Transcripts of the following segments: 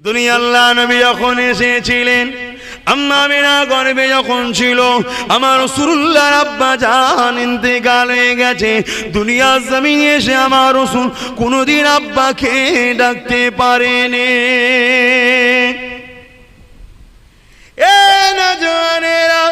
দুনিয়া আল্লাহ নবী যখন এসেছিলেন, আম্মা আমিনা গর্ভে যখন ছিল, আমার রাসূলুল্লাহর আব্বা জান ইন্তেকাল হয়ে গেছে। দুনিয়ার জমিনে এসে আমার রাসূল কোনোদিন আব্বাকে ডাকতে পারেনি। এ নওজওয়ানেরা,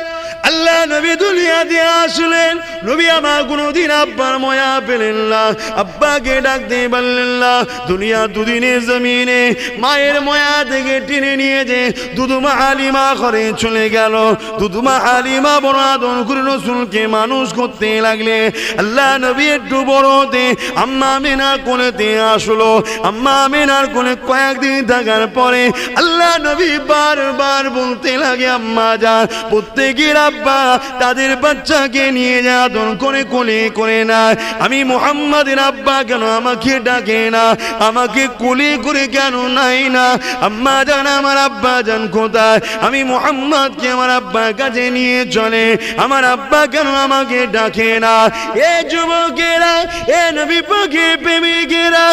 আল্লাহ নবী দুনিয়াতে আসলেন, নবী আমার কোনোদিন আব্বার মায়া পেলেন না, আব্বাকে ডাকতে পারলেন না। দুনিয়া দুদিনের জমিনে মায়ের মায়া থেকে টেনে নিয়ে যে দুধুমা হালিমা ঘরে চলে গেল। দুধুমা হালিমা বড় আদর করে রাসূলকে মানুষ করতে লাগলে। আল্লাহ নবী একটু বড় হতে আম্মা আমিনার কোলেতে আসলো। আম্মা আমিনার কোলে কয়েকদিন থাকার পরে আল্লাহ নবী বারবার বলতে লাগে, আম্মা যান, প্রত্যেকের আব্বা তাদের বাচ্চাকে নিয়ে যা আদর করে কোলে করে না, আমি মুহাম্মাদের আব্বা কেন আমাকে ডাকে না, আমাকে কোলে করে কেন নাই না? আম্মা জান, আমার আব্বা জান কোথায়? আমি মুহাম্মাদকে আমার আব্বার কাছে নিয়ে চলে, আমার আব্বা কেন আমাকে ডাকে না? এ যুবকেরা, এ নবী পাকের প্রেমিকেরা,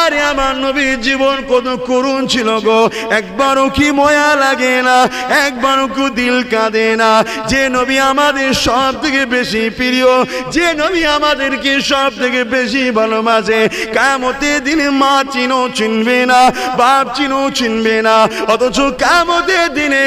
আরে আমার নবীর জীবন কত করুণ ছিল গো, একবারও কি মায়া লাগে না? একবারও কি দিল কাঁদে না? যে নবী আমাদের সব থেকে বেশি প্রিয়, যে নবী আমাদেরকে সব থেকে বেশি ভালোবাসে, কিয়ামতের দিনে মা চিনো চিনবে না, বাপ চিনো চিনবে না, অথচ কিয়ামতের দিনে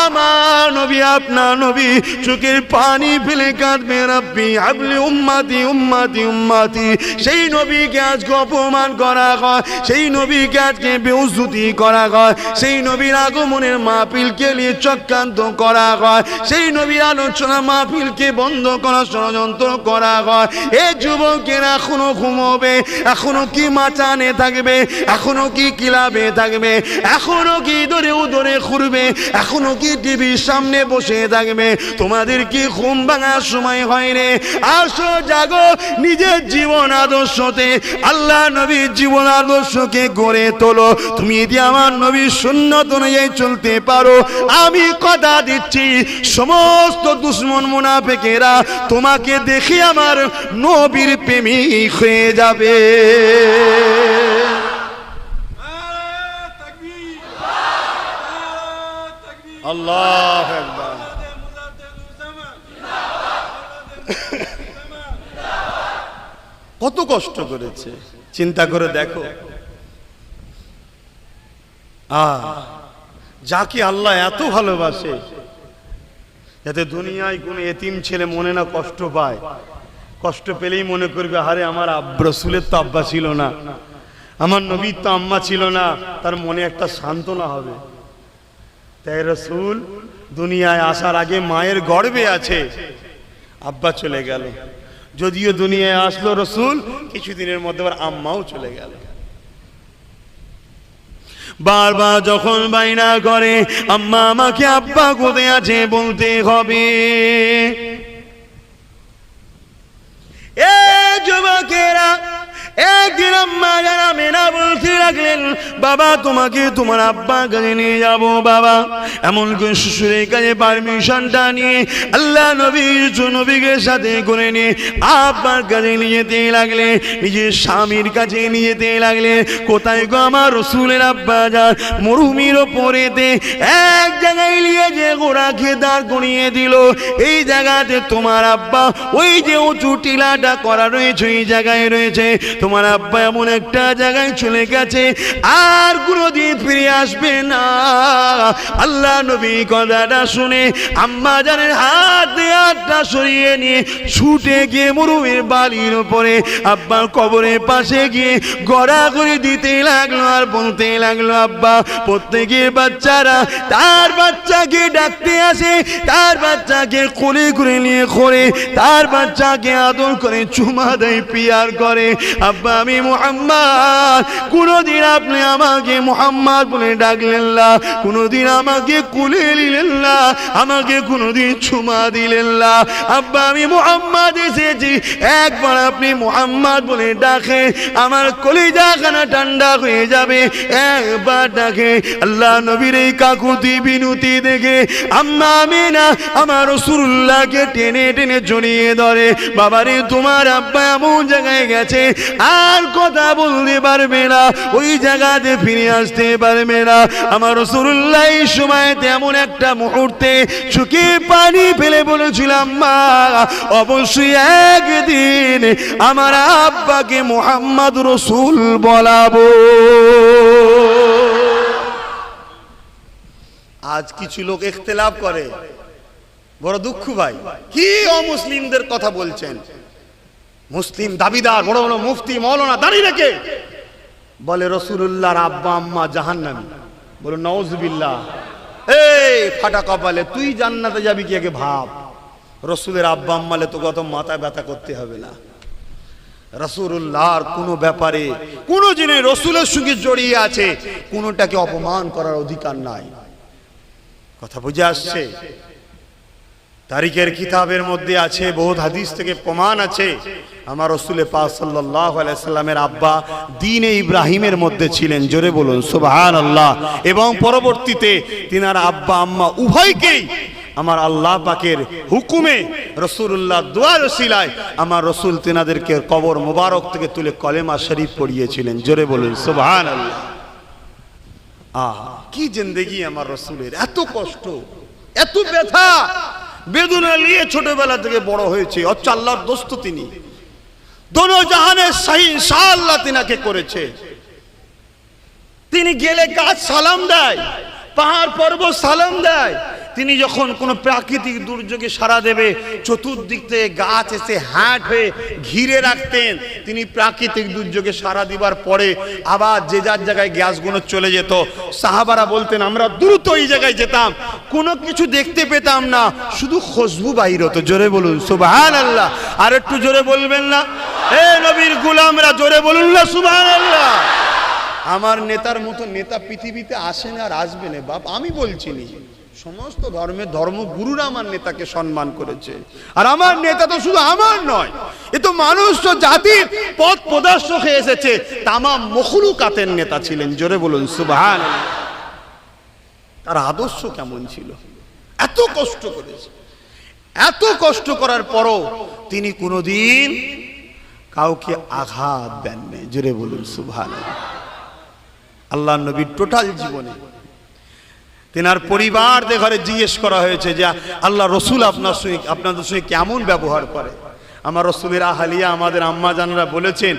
আমার নবী, আপনার নবী চোখের পানি ফেলে কাঁদবে, রব্বি হাবলি উম্মতি উম্মতি উম্মতি। সেই নবীকে আজকে অপমান করা হয়, সেই নবীকে আজকে বেউজ্জতি করা হয়, সেই নবীর আগমনের মাহফিলকে নিয়ে চক্রান্ত করা হয়, সেই নবীর আলোচনা মাহফিলকে বন্ধ করার ষড়যন্ত্র করা হয়। এ যুবকেরা এখনো ঘুমোবে, এখনো কি মাচানে থাকবে, এখনো কি ক্লাবে থাকবে, এখনো কি দরে উদরে ঘুরবে, এখনো কি টিভির সামনে বসে থাকবে? তোমাদের কি ঘুম ভাঙার সময় হয় রে? আসো, জাগো, নিজের জীবন আদর্শতে আল্লাহ নবীর জীবন আদর্শকে গড়ে তোলো। তুমি যদি আমার নবীর সুন্নত অনুযায়ী চলতে পারো, আমি কথা দিচ্ছি সমস্ত দুশমন মুনাফিকেরা তোমাকে দেখে আমার নবীর প্রেমিক হয়ে যাবে। আল্লাহু আকবার। কত কষ্ট করেছে চিন্তা করে দেখো। যাকে আল্লাহ এত ভালোবাসে, যাতে দুনিয়ায় কোনো এতিম ছেলে মনে না কষ্ট পায়, কষ্ট পেলেই মনে করবে, আরে আমার রাসূলের তো আব্বা ছিল না, আমার নবীর তো আম্মা ছিল না, তার মনে একটা সান্ত্বনা হবে। তাই রাসূল দুনিয়ায় আসার আগে মায়ের গর্ভে আছে, আব্বা চলে গেল। যদিও দুনিয়ায় আসলো রাসূল, কিছুদিনের মধ্যে আবার আম্মাও চলে গেল। বারবার যখন বাইনা করে, আম্মা আমাকে আব্বা কোথায় আছে বলতে হবে। এ যুবকেরা, একদিন আম্মা জান আমিনা বলতে লাগলেন, বাবা তোমাকে তোমার আব্বার কাছে নিয়ে যাবো বাবা। এমন করে শ্বশুরের কাছে পারমিশনটা নিয়ে আল্লাহ নবীকে সাথে করে নিয়ে আব্বার কাছে নিয়ে যেতে লাগলে, নিজের স্বামীর কাছে নিয়ে যেতে লাগলে। কোথায় গো আমার রাসূলের আব্বা যান? মরুভূমির ওপরেতে এক জায়গায় নিয়ে যে ঘোড়াকে দাঁড় করিয়ে দিল। এই জায়গাতে তোমার আব্বা ওই যে উঁচু টিলাটা করা রয়েছে, এই জায়গায় রয়েছে। তোমার আব্বা এমন একটা জায়গায় চলে গেছে, আর কোনোদিন ফিরে আসবে না। আল্লাহ নবী কথাটা শুনে আম্মা জানের হাতটা সরিয়ে নিয়ে ছুটে গিয়ে মরুভূমির বালির উপরে আব্বার কবরের পাশে গিয়ে গড়াগড়ি দিতে লাগলো, আর বলতে লাগলো, আব্বা প্রত্যেকের বাচ্চারা তার বাচ্চাকে ডাকতে আসে, তার বাচ্চাকে কোলে করে নিয়ে করে তার বাচ্চাকে আদর করে চুমা দেয়, পিয়ার করে। আব্বা আমি মুহাম্মদ, কোনদিন আপনি আমাকে মুহাম্মদ বলে ডাকলেন না, কোনদিন আমাকে কোলে নিলেন না, আমাকে কোনদিন চুমা দিলেন না। আব্বা আমি মুহাম্মদ এসেছি, একবার আপনি মুহাম্মদ বলে ডাকে, আমার কলিজাখানা ঠান্ডা হয়ে যাবে। একবার ডাকে। আল্লাহ নবীর এই কাকুতি বিনতি দেখে আম্মা আমিনা আমার রাসূলুল্লাহকে টেনে টেনে জড়িয়ে ধরে। বাবারে তোমার আব্বা এমন জায়গায় গেছে, আর কথা বলতে পারবে না, ওই জায়গাতে ফিরে আসতে পারবে না। আমার রাসূলুল্লাহ এই সময়তে এমন একটা মুহূর্তে চোখে পানি ফেলে বলেছিলাম, মা অবশ্যই একদিন আমার আব্বাকে মুহাম্মদ রাসূল বলাবো। আজ কিছু লোক ইখতিলাফ করে, বড় দুঃখ ভাই, কি অমুসলিমদের কথা বলছেন। মুসলিম দাবিদার বড় বড় মুফতি মাওলানা দাঁড়িয়ে রেখে বলে রাসূলুল্লাহর আব্বা আম্মা জাহান্নামী। বলো নাউজুবিল্লাহ। এই ফাটা কপালে, তুই জান্নাতে যাবি কি আগে ভাব। রাসূলের আব্বা আম্মালে তো কত মাথা ব্যথা করতে হবে না। রাসূলুল্লাহর কোনো ব্যাপারে কোনো জিনিস রাসূলের সঙ্গে জড়িয়ে আছে, কোনোটাকে অপমান করার অধিকার নাই। কথা বুঝে আসছে? তারিখের কিতাবের মধ্যে আছে, বহুত হাদিস থেকে প্রমাণ আছে, আমার রাসূল পাক সাল্লাল্লাহু আলাইহি সাল্লামের আব্বা দ্বীনে ইব্রাহিমের মধ্যে ছিলেন। জোরে বলুন সুবহানাল্লাহ। এবং পরবর্তীতে তিনার আব্বা আম্মা উভয়কেই আমার আল্লাহ পাকের হুকুমে রাসূলুল্লাহ দোয়ার ওসিলায় আমার রাসূল তিনাদেরকে কবর মোবারক থেকে তুলে কলেমা শরীফ পড়িয়েছিলেন। জোরে বলুন সুবহানাল্লাহ। কি জিন্দেগি আমার রাসূলের, এত কষ্ট, এত ব্যথা বেদনা নিয়ে ছোটবেলা থেকে বড় হয়েছে। অচ্ছা আল্লাহর দোস্ত তিনি, দোনো জাহানের শাহী ইনশাআল্লাহ তিনাকে করেছে। তিনি গেলে গাছ সালাম দেয়, পাহাড় পর্বত সালাম দেয়। তিনি যখন কোনো প্রাকৃতিক দুর্যোগে সাড়া দেবে, চতুর্দিক থেকে গাছ এসে হাট হয়ে ঘিরে রাখতেন। তিনি প্রাকৃতিক দুর্যোগে সাড়া দিবার পরে আবার যে যার জায়গায় গ্যাসগুলো চলে যেত। সাহাবারা বলতেন আমরা দ্রুত এই জায়গায় যেতাম, কোনো কিছু দেখতে পেতাম না, শুধু খুশবু বাইর হতো। জোরে বলুন সুবহানাল্লাহ। আর একটু জোরে বলবেন না? এ নবীর গোলামরা জোরে বলুন না সুবহানাল্লাহ। আমার নেতার মতো নেতা পৃথিবীতে আসে না আর আসবে না বাপ, আমি বলছি নি। সমস্ত ধর্মের ধর্মগুরুরা আমার নেতাকে সম্মান করেছে। আর আমার নেতা তো শুধু আমার নয়, এ তো মানুষ জাতির পথ প্রদর্শক হয়ে এসেছে, তামাম মখলুকাতের নেতা ছিলেন। জোরে বলুন সুবহানাল্লাহ। তার আদর্শ কেমন ছিল, এত কষ্ট করেছে। এত কষ্ট করার পরও তিনি কোনোদিন কাউকে আঘাত দেননি। জোরে বলুন সুবহানাল্লাহ। আল্লাহ নবীর টোটাল জীবনে তেনার পরিবারদের ঘরে জিজ্ঞেস করা হয়েছে যে আল্লাহ রসুল আপনাদের সঙ্গে কেমন ব্যবহার করে। আমার রসুলের আহলিয়া আমাদের আম্মা জানরা বলেছেন,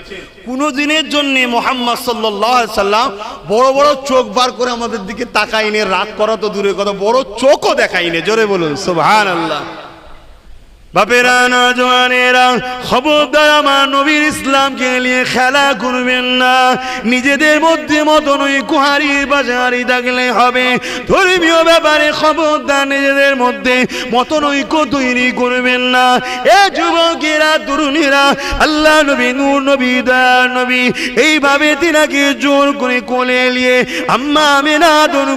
কোনো দিনের জন্য মুহাম্মদ সাল্লাল্লাহু আলাইহি সাল্লাম বড় বড় চোখ বার করে আমাদের দিকে তাকাইনে, রাগ করা তো দূরের কথা, বড় চোখও দেখাইনে। জোরে বলুন সুবহানাল্লাহ। বাপেরা, নওজওয়ানেরা, খবরদার আমার নবীর ইসলামকে নিয়ে খেলা করবেন না। নিজেদের মধ্যে মতনই কুহারি বাজারি থাকলে হবে। ধর্মীয় ব্যাপারে খবরদার নিজেদের মধ্যে মতনৈক্য তৈরি করবেন না। এ যুবকেরা, তরুণীরা, আল্লাহ নবী, নূর নবী, দয়ার নবী এইভাবে তিনাকে জোর করে কোলে নিয়ে আম্মা আমিনা আদর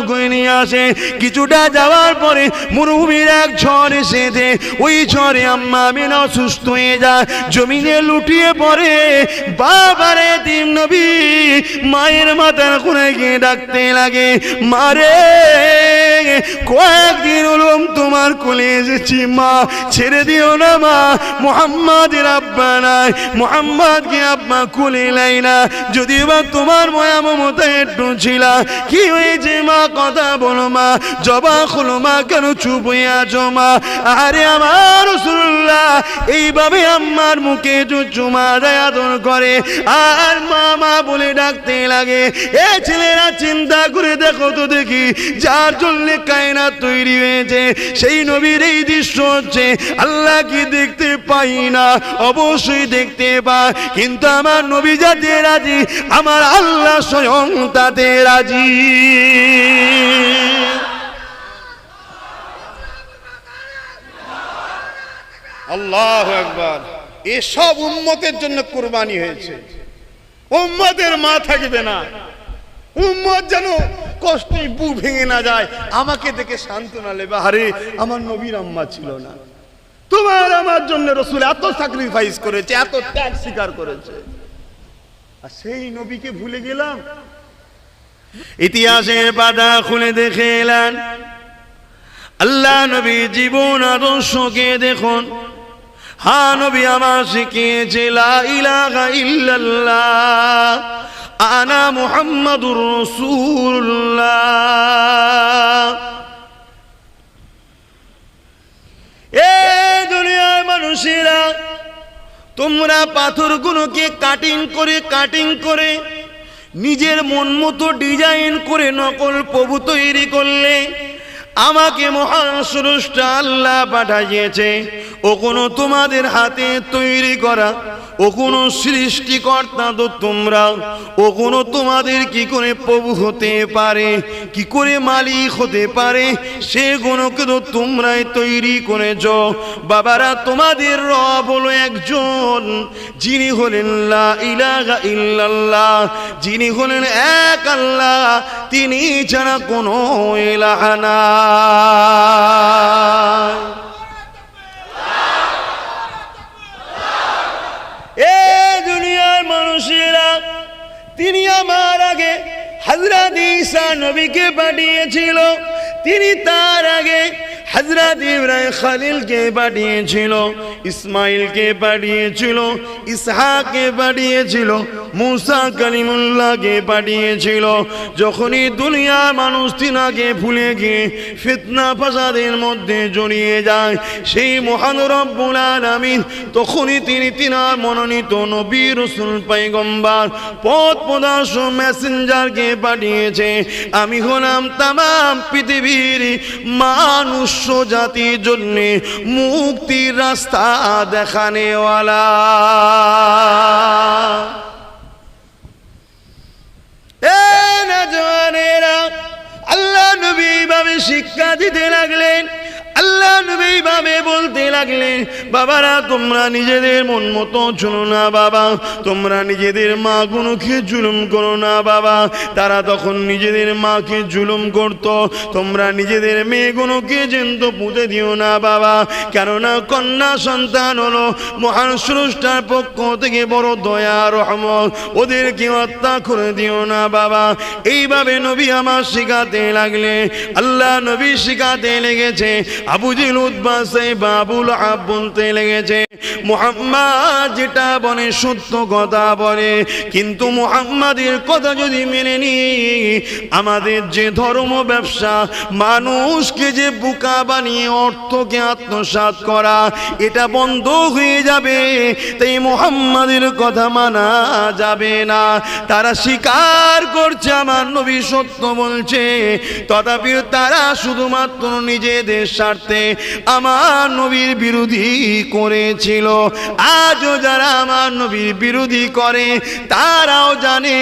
করে নিয়ে আসে। কিছুটা যাওয়ার পরে মরুভূমির এক ঝড় এসেছে। ওই ঝড়ে আম্মা আমিনা অসুস্থ হয়ে যায়, জমিনে লুটিয়ে পড়ে। বাবারে তিন নবী মায়ের মাথার কোণে গিয়ে ডাকতে লাগে, মারে কয়েকদিন হলো তোমার কোলে এসেছি, মা ছেড়ে দিও না মা। মুহাম্মাদের আব্বা নাই, মুহাম্মাদকে আব্বা কোলে নাই না। যদি বা তোমার মায়া মমতা একটু ছিল, কি হয়েছে মা, কথা বলো মা, জবাব হলো মা, কেন চুপ হয়ে আছো মা? আরে আমার রাসূলুল্লাহ এইভাবে আম্মার মুখে চুমা দেয়, আদর করে আর মামা বলে ডাকতে লাগে। এ ছেলেরা চিন্তা করে দেখো তো দেখি, যার জন্য কায়নাত তৈরি হয়েছে সেই নবীর এই দৃশ্য হচ্ছে। আল্লাহ কি দেখতে পাই না? অবশ্যই দেখতে পাই, কিন্তু আমার নবী যাতে রাজি, আমার আল্লাহ স্বয়ং তাতে রাজি। আল্লাহু আকবার। এসব উম্মতের জন্য কুরবানি হয়েছে। উম্মতের মা থাকবে না, উম্মত যেন কষ্টে বুক ভেঙে না যায়, আমাকে দেখে সান্ত্বনা নেবে, আরে আমার নবীর আম্মা ছিল না। তোমার আমার জন্য রাসূল এত স্যাক্রিফাইস করেছে, এত ত্যাগ স্বীকার করেছে, আর সেই নবীকে ভুলে গেলাম। ইতিহাসের পাতা খুলে দেখে এলেন, আল্লাহ নবী জীবন আদর্শকে দেখুন। হ্যাঁ, নবী আমার শিখিয়েছে লা ইলাহা ইল্লাল্লাহ আনা মুহাম্মাদুর রাসূলুল্লাহ। এ দুনিয়ার মানুষেরা, তোমরা পাথরগুলোকে কাটিং করে নিজের মন মতো ডিজাইন করে নকল প্রভু তৈরি করলে, আমাকে মহান স্রষ্টা আল্লাহ পাঠিয়েছে ও কোনো তোমাদের হাতে তৈরি করা, ও কোনো সৃষ্টিকর্তা তো তোমরা, ও কোনো তোমাদের কি করে প্রভু হতে পারে, কি করে মালিক হতে পারে, সেগুলোকে তো তোমরাই তৈরি করেছ। বাবারা, তোমাদের রব হলো একজন, যিনি হলেন লা ইলাহা ইল্লাল্লাহ, যিনি হলেন এক আল্লাহ, তিনি ছাড়া কোনো ইলাহ নাই। এ দুনিয়ার মানুষেরা, তিনি আমার আগে হযরত ঈসা নবীকে পাঠিয়েছিল, তিনি তার আগে হযরত ইব্রাহিম খলিলকে পাঠিয়েছিল, ইসমাইলকে পাঠিয়েছিল, ইসহাককে পাঠিয়েছিল, মুসা কালিমুল্লাহকে পাঠিয়েছিল। যখনই দুনিয়ার মানুষ তিনাকে ভুলে গিয়ে ফিতনা ফাসাদের মধ্যে জড়িয়ে যায়, সেই মহান রব্বুল আলামিন তখনই তিনি তিনার মনোনীত নবী রাসূল পয়গম্বর পথ প্রদর্শক মেসেঞ্জারকে পাঠিয়েছে। আমি হলাম তামাম পৃথিবীর মানুষ জাতির জন্য মুক্তির রাস্তা দেখানেওয়ালা। এ নওজওয়ানেরা, আল্লাহ নবী এইভাবে শিক্ষা দিতে লাগলেন, আল্লাহ নবী এইভাবে বলতে লাগলেন, বাবারা তোমরা নিজেদের মন মতো চলো না বাবা, তোমরা নিজেদের মা গুলোকে জুলুম করো না বাবা। তারা তখন নিজেদের মাকে জুলুম করত, তোমরা নিজেদের মেয়েগুলোকে জ্যান্ত পুঁতে দিও না বাবা, কেননা কন্যা সন্তান হলো মহান স্রষ্টার পক্ষ থেকে বড় দয়া রহমত, ওদেরকে হত্যা করে দিও না বাবা। এইভাবে নবী আমার শিখাতে লাগলে, আল্লাহ নবী শিখাতে লেগেছে। আবু জেহেল উতবা সাইবা আবু লাহাব বলতে লেগেছে, মুহাম্মদ যেটা বলে সত্য কথা বলে, কিন্তু মুহাম্মাদের কথা যদি মেনে নি, আমাদের যে ধর্ম ব্যবসা, মানুষকে যে বোকা বানিয়ে অর্থকে আত্মসাৎ করা, এটা বন্ধ হয়ে যাবে। তাই মুহাম্মাদের কথা মানা যাবে না। তারা স্বীকার করছে আমার নবী সত্য বলছে, তথাপি তারা শুধুমাত্র নিজেদের স্বার্থে আমার নবীর বিরোধী করেছিল। আজও যারা আমার নবীর বিরোধী করে, তারাও জানে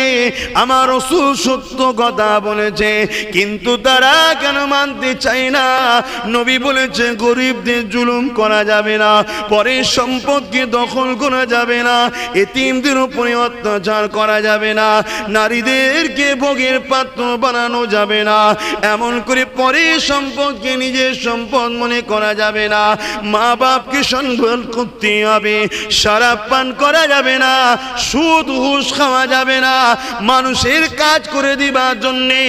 আমার রাসূল সত্য কথা বলেছে, কিন্তু তারা কেন মানতে চায় না? নবী বলেছে গরিবদের জুলুম করা যাবে না, পরের সম্পদকে দখল করা যাবে না, এতিমদের উপরে অত্যাচার করা যাবে না, নারীদেরকে ভোগের পাত্র বানানো যাবে না, এমন করে পরের সম্পদকে নিজের সম্পদ মনে করা যাবে না, মা বাপকে সম্মান করতে হবে, শরাব পান করা যাবে না, সুদ ঘুষ খাওয়া যাবে না, মানুষের কাজ করে দিবার জন্যে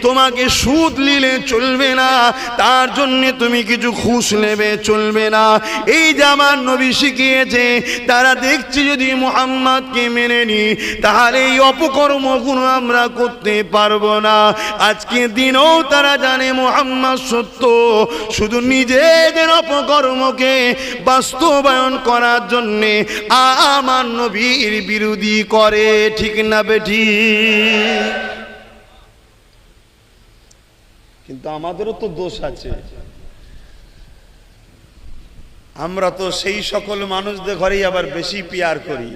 তোমাকে সুদ নিলে চলবে না, তার জন্যে তুমি কিছু ঘুষ নেবে চলবে না। এই যে আমার নবী শিখিয়েছে, তারা দেখছি যদি মুহাম্মদকে মেনে নি, তাহলে এই অপকর্মগুলো আমরা করতে পারবো না। আজকে দিনও তারা জানে মুহাম্মদ সত্য, শুধু নিজেদের অপকর্মকে বাস্তবায়ন করার জন্যে আমার নবীর বিরোধী করে। ঠিক না বেঠি? কিন্তু আমাদেরও তো দোষ আছে। আমরা তো সেই সকল মানুষদের ঘরেই আবার বেশি পিয়ার করি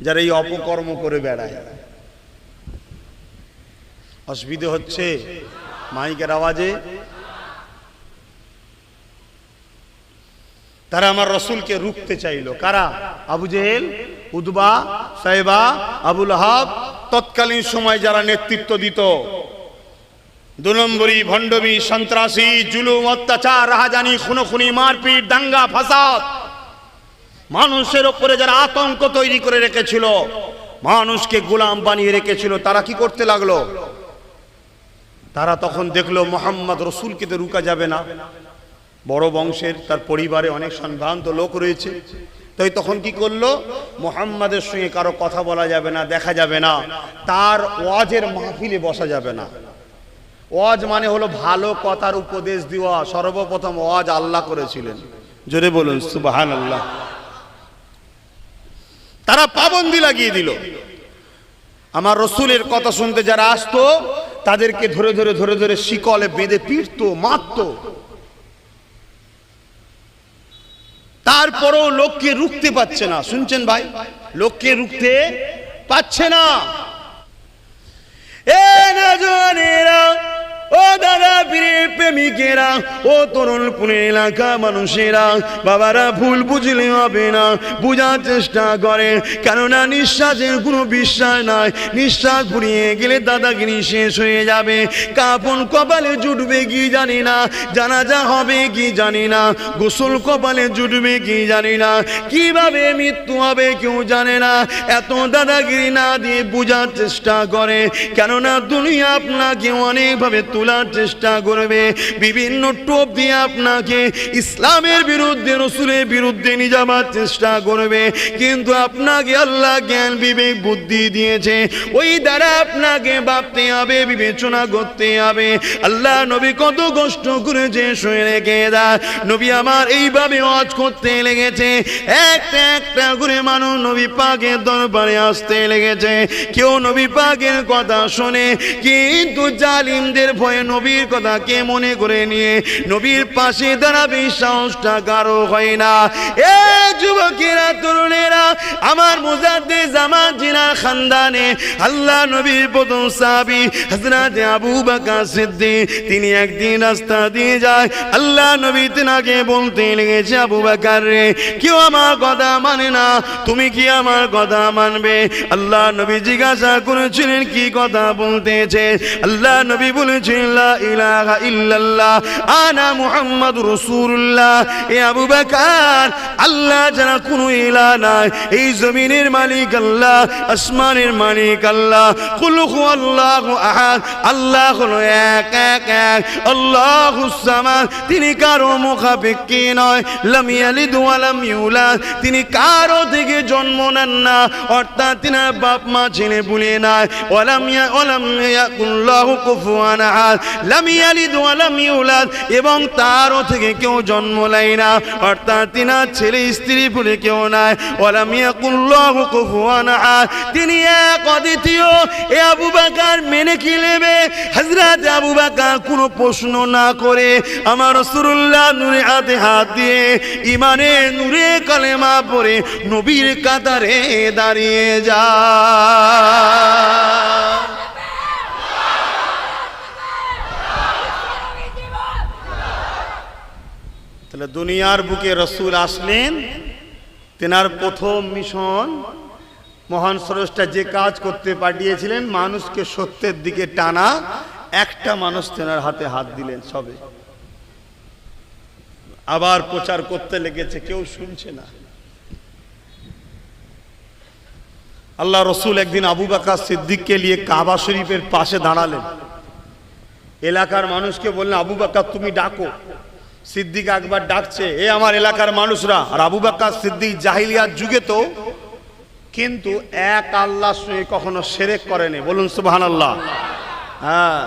যারা এই অপকর্ম করে বেড়ায়। অসুবিধা হচ্ছে মাইকের আওয়াজে? তারা আমার রসুলকে রুখতে চাইল। কারা? আবু জেহেল, উতবা, সাইবা, আবু লাহাব, তৎকালীন সময় যারা নেতৃত্ব দিত। 2 নম্বরী, ভণ্ডবী, সন্ত্রাসী, জুলুম, অত্যাচার, রাহাজানি, খুনোখুনি, মারপিট, দাঙ্গা ফাসাদ, মানুষের উপরে যারা আতঙ্ক তৈরি করে রেখেছিল, মানুষকে গোলাম বানিয়ে রেখেছিল, তারা কি করতে লাগলো? তারা তখন দেখলো মুহাম্মদ রসুলকে তো রুকা যাবে না, বড় বংশের, তার পরিবারে অনেক সম্ভ্রান্ত লোক রয়েছে। তাই তখন কি করলো, মুহাম্মাদের সঙ্গে কারো কথা বলা যাবে না, দেখা যাবে না, তার ওয়াজের মাহফিলে বসা যাবে না। ওয়াজ মানে হলো ভালো কথার উপদেশ দেওয়া। সর্বপ্রথম ওয়াজ আল্লাহ করেছিলেন, জোরে বলুন সুবহানাল্লাহ। তারা পাবন্দি লাগিয়ে দিল। আমার রসুলের কথা শুনতে যারা আসতো তাদেরকে ধরে ধরে ধরে ধরে শিকলে বেঁধে পিটতো, মারতো। তারপরেও লোককে রুখতে পারছে না। শুনছেন ভাই, লোককে রুখতে পারছে না। এ নওজওয়ানেরা, ও দাদা পীরের প্রেমিকেরা, ও তরুণপুরের এলাকা মানুষেরা, বাবারা ভুল বুঝলে হবে না, বোঝার চেষ্টা করে। কেননা নিঃশ্বাসের কোনো বিশ্বাস নাই। নিঃশ্বাস ফুরিয়ে গেলে দাদাগিরি শেষ হয়ে যাবে। কাফন কপালে জুটবে কি জানি না, জানাজা হবে কি জানি না, গোসল কপালে জুটবে কি জানি না, কিভাবে মৃত্যু হবে কেউ জানে না। এত দাদাগিরি না দিয়ে বোঝার চেষ্টা করে। কেননা দুনিয়া আপনাকে অনেকভাবে তোলার চেষ্টা করবে, বিভিন্ন টোপ দিয়ে আপনাকে ইসলামের বিরুদ্ধে, রসুলের বিরুদ্ধে নিয়ে যাবার চেষ্টা করবে। কিন্তু আপনাকে আল্লাহ জ্ঞান বিবেক বুদ্ধি দিয়েছে, ওই দ্বারা আপনাকে ভাবতে হবে, বিবেচনা করতে হবে। আল্লাহ নবী কত কষ্ট করেছে শুনে রেখে দেয়। নবী আমার এইভাবে ওয়াজ করতে লেগেছে, একটা একটা করে মানুষ নবী পাকের দরবারে আসতে লেগেছে। কেউ নবী পাকের কথা শোনে, কিন্তু জালিমদের ভয়ে নবীর কথা কে মনে করে নিয়ে নবীর পাশে দাঁড়াবে সাহসটা কারো হয় না। এ যুবকেরা, তরুণেরা, আমার মুজাদ্দিদ জামান জিনার খানদানে আল্লাহ নবীর প্রথম সাহাবী হযরত আবু বকর সিদ্দিক, তিনি একদিন রাস্তা দিয়ে যায়। আল্লাহ নবী তেনাকে বলতে লেগেছে, আবু বকর রে, কেউ আমার কথা মানে না, তুমি কি আমার কথা মানবে? আল্লাহ নবী জিজ্ঞাসা করেছিলেন কি কথা বলতেছে? আল্লাহ নবী বলেছেন, লা ইলাহা ইল্লাল্লাহ আনা মুহাম্মাদুর রাসূলুল্লাহ। এ আবু বকর, আল্লাহ যারা কোনো ইলাহ নাই, এই জমিনের মালিক আল্লাহ, আসমানের মালিক আল্লাহ। কুল হুয়াল্লাহু আহাদ, আল্লাহ হলো এক এক এক, আল্লাহুস সামাদ, তিনি কারো মুখাপেক্ষী নয়। লাম ইয়ালিদ ওয়া লাম ইউলাদ, তিনি কারো থেকে জন্ম নেন না, অর্থাৎ তিনি বাপ মা ছেলে বলে নাই। ওয়ালাম ইয়াকুল্লাহু কুফুয়ান আহাদ, লাম ইয়ালিদ ওয়া লাম ইউলাদ, এবং তারও থেকে কেউ জন্ম নেয় না, অর্থাৎ তিনি ছেলে স্ত্রী বলে কেউ নাই। ওয়ালাম ইয়াকুল্লাহু কুফুয়ান আহাদ, তিনি এক অদ্বিতীয়। এ আবু বকর মেনে কি নেবে? হযরত আবু বকর কোনো প্রশ্ন না করে আমার রাসূলুল্লাহ নূরে হাতে হাত দিয়ে ইমানে নূরে কালেমা পড়ে নবীর কাতারে দাঁড়িয়ে যায়। তাহলে দুনিয়ার বুকে রসুল আসলেন, তেনার প্রথম মিশন, মহান স্রষ্টা যে কাজ করতে পাঠিয়েছিলেন মানুষকে সত্যের দিকে টানা, একটা মানুষ তেনার হাতে হাত দিলেন সবে। আবার প্রচার করতে লেগেছে, কেউ শুনছে না। আল্লাহ রসুল একদিন আবু বকর সিদ্দিককে নিয়ে কাবা শরীফের পাশে দাঁড়ালেন। এলাকার মানুষকে বললেন, আবু বকর তুমি ডাকো। সিদ্দিক একবার ডাকছে, এ আমার এলাকার মানুষরা। আর আবু বকর সিদ্দিক জাহিলিয়াত যুগে তো কিন্তু এক আল্লাহর সঙ্গে কখনো শিরক করেনি, বলুন সুবহানাল্লাহ। হ্যাঁ,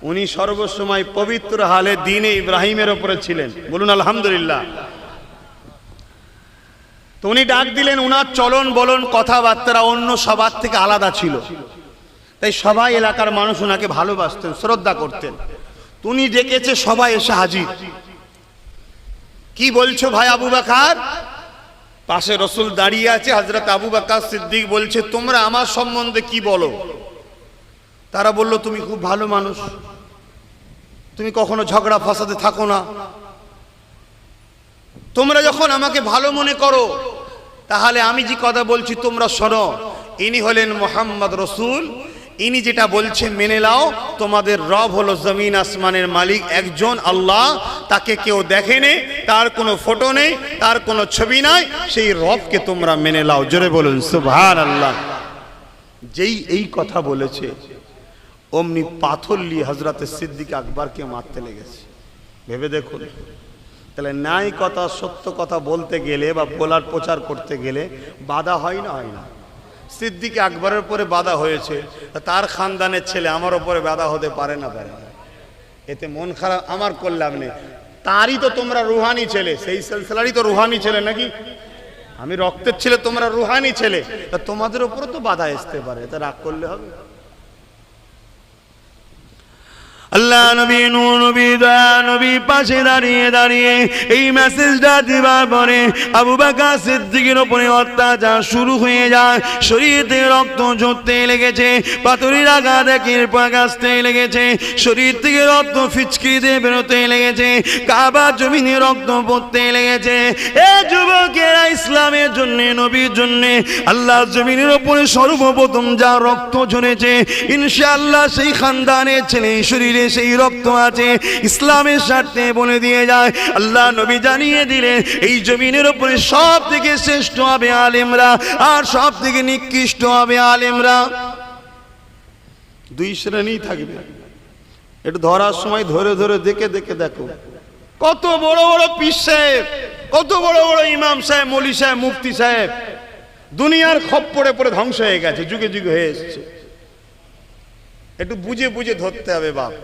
উনি সর্বসময় পবিত্র হালে দ্বীনে ইব্রাহিমের উপরে ছিলেন, বলুন আলহামদুলিল্লাহ। তো উনি ডাক দিলেন, উনার চলন বলন কথাবার্তা অন্য সবার থেকে আলাদা ছিল, তাই সবাই এলাকার মানুষ উনাকে ভালোবাসতেন, শ্রদ্ধা করতেন। উনি ডেকেছে, সবাই এসে হাজির। কি বলছো ভাই আবু বকর? পাশে রসুল দাঁড়িয়ে আছে, হযরত আবু বকর সিদ্দিক বলছে, তোমরা আমার সম্বন্ধে কি বলো? তারা বলল, তুমি খুব ভালো মানুষ, তুমি কখনো ঝগড়া ফাসাদে থাকো না, তোমরা যখন আমাকে ভালো মনে করো তাহলে আমি যে কথা বলছি তোমরা শোনো। ইনি হলেন মুহাম্মদ রসুল, ইনি যেটা বলছেন মেনে নাও। তোমাদের রব হলো জমিন আসমানের মালিক একজন আল্লাহ, তাকে কেউ দেখেনি, তার কোনো ফটো নেই, তার কোনো ছবি নাই, সেই রবকে তোমরা মেনে নাও। জোরে বলুন সুবহানাল্লাহ। যেই এই কথা বলেছে অমনি পাথর নিয়ে হযরত সিদ্দিক আকবরকে মারতে লেগেছে। ভেবে দেখুন, তাহলে ন্যায় কথা সত্য কথা বলতে গেলে বা বলার প্রচার করতে গেলে বাধা হয় না? হয় না? সিদ্দিক আকবরের পরে বাধা হয়েছে, তার খানদানের ছেলে আমার ওপরে বাধা হতে পারে না? পারে না। এতে মন খারাপ আমার করলাম নেই, তারই তো তোমরা রুহানি ছেলে, সেই সিলসিলারই তো রুহানি ছেলে নাকি? আমি রক্তের ছেলে, তোমরা রুহানি ছেলে, তা তোমাদের উপরে তো বাধা আসতে পারে, তা রাগ করলে হবে? আল্লাহ নবী নূর নবী দয়া নবী পাশে দাঁড়িয়ে দাঁড়িয়ে এই মেসেজটা দেওয়ার পরে আবু বকর সিদ্দিকের উপরে অত্যাচার শুরু হয়ে যায়। শরীরে রক্ত ঝরতে লেগেছে, পাথরের আঘাত একের পর আসতে লেগেছে, শরীর থেকে রক্ত ফিচকিতে বেরোতে লেগেছে, কাবার জমিনে রক্ত পড়তে লেগেছে। এ যুবকেরা, ইসলামের জন্য, নবীর জন্য আল্লাহর জমিনের উপরে সর্বপ্রথম যা রক্ত ঝরেছে, ইনশাআল্লাহ সেই খানদানের ছেলে শরীরে সেই রক্ত আছে। ইসলামের স্বার্থে বলে দিয়ে যায়, আল্লাহ নবী জানিয়ে দিলেন এই জমিনের উপরে সব থেকে শ্রেষ্ঠ হবে আলেমরা, আর সব থেকে নিকৃষ্ট হবে আলেমরা। দুই শ্রেণী থাকবে। একটু ধরার সময় ধরে ধরে দেখে দেখে দেখো, কত বড় বড় পীর সাহেব, কত বড় বড় ইমাম সাহেব, মৌলী সাহেব, মুফতি সাহেব দুনিয়ার খপ্পরে পড়ে ধ্বংস হয়ে গেছে, যুগে যুগে হয়ে এসছে। একটু বুঝে বুঝে ধরতে হবে বাপ।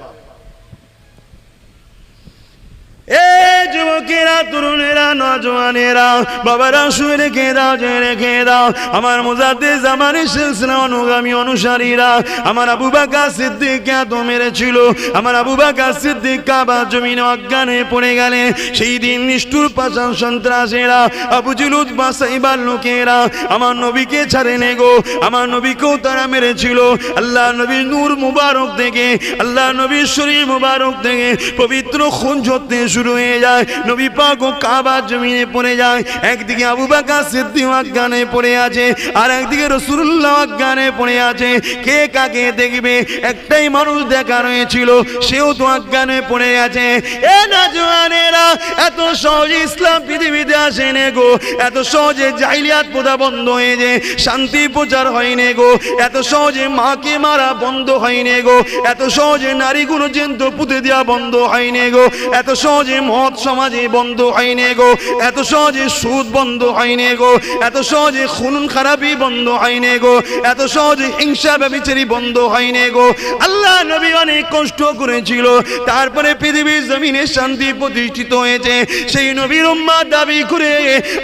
এ যুবকেরা, তরুণেরা, নজওয়ানেরা, বাবারা শুয়ে রেখে দাও, যে রেখে দাও আমার মুজাদ্দিদ জামানের সিলসিলা অনুগামী অনুসারীরা, আমার আবু বকর সিদ্দিক এত মেরেছিল, আমার আবু বকর সিদ্দিক কাবার জমিনে অজ্ঞান হয়ে পড়ে গেলেন। সেই দিন নিষ্ঠুর পাষাণ সন্ত্রাসীরা, আবু জুলুদ বাসাইবার লোকেরা আমার নবীকে ছাড়ে নে গো, আমার নবীকেও তারা মেরেছিল। আল্লাহ নবীর নূর মুবারক থেকে, আল্লাহ নবীর শরীর মুবারক থেকে পবিত্র খুন ঝরতে শুরু হয়ে যায়। নবী পাক ও কাবার জমিনে পড়ে যায়। একদিকে আবু বকর সিদ্দিক অজ্ঞানে পড়ে আছে, আর একদিকে রাসূলুল্লাহ অজ্ঞানে পড়ে আছে। কে কাকে দেখবে? একটাই মানুষ দেখার হয়েছিল, সেও তো অজ্ঞানে পড়ে আছে। এ নওজওয়ানেরা, এত সহজে ইসলাম পৃথিবীতে আসে নে গো, এত সহজে জাহিলিয়াত প্রথা বন্ধ হয়ে যে শান্তি প্রচার হয় নে গো, এত সহজে মাকে মারা বন্ধ হয় নে গো, এত সহজে নারীগুলো জেন্ত পুঁতে দেওয়া বন্ধ হয় নে গো, এত সহজে মদ সমাজে বন্ধ হয়নি গো, এত সহজে সুদ বন্ধ হয়নি গো, এত সহজে খুন খারাপি বন্ধ হয়নি গো, এত সহজে হিংসা ব্যভিচারী বন্ধ হয়নি গো। আল্লাহ নবী অনেক কষ্ট করেছিল, তারপরে পৃথিবীর জমিনে শান্তি প্রতিষ্ঠিত হয়েছে। সেই নবীর উম্মত দাবি করে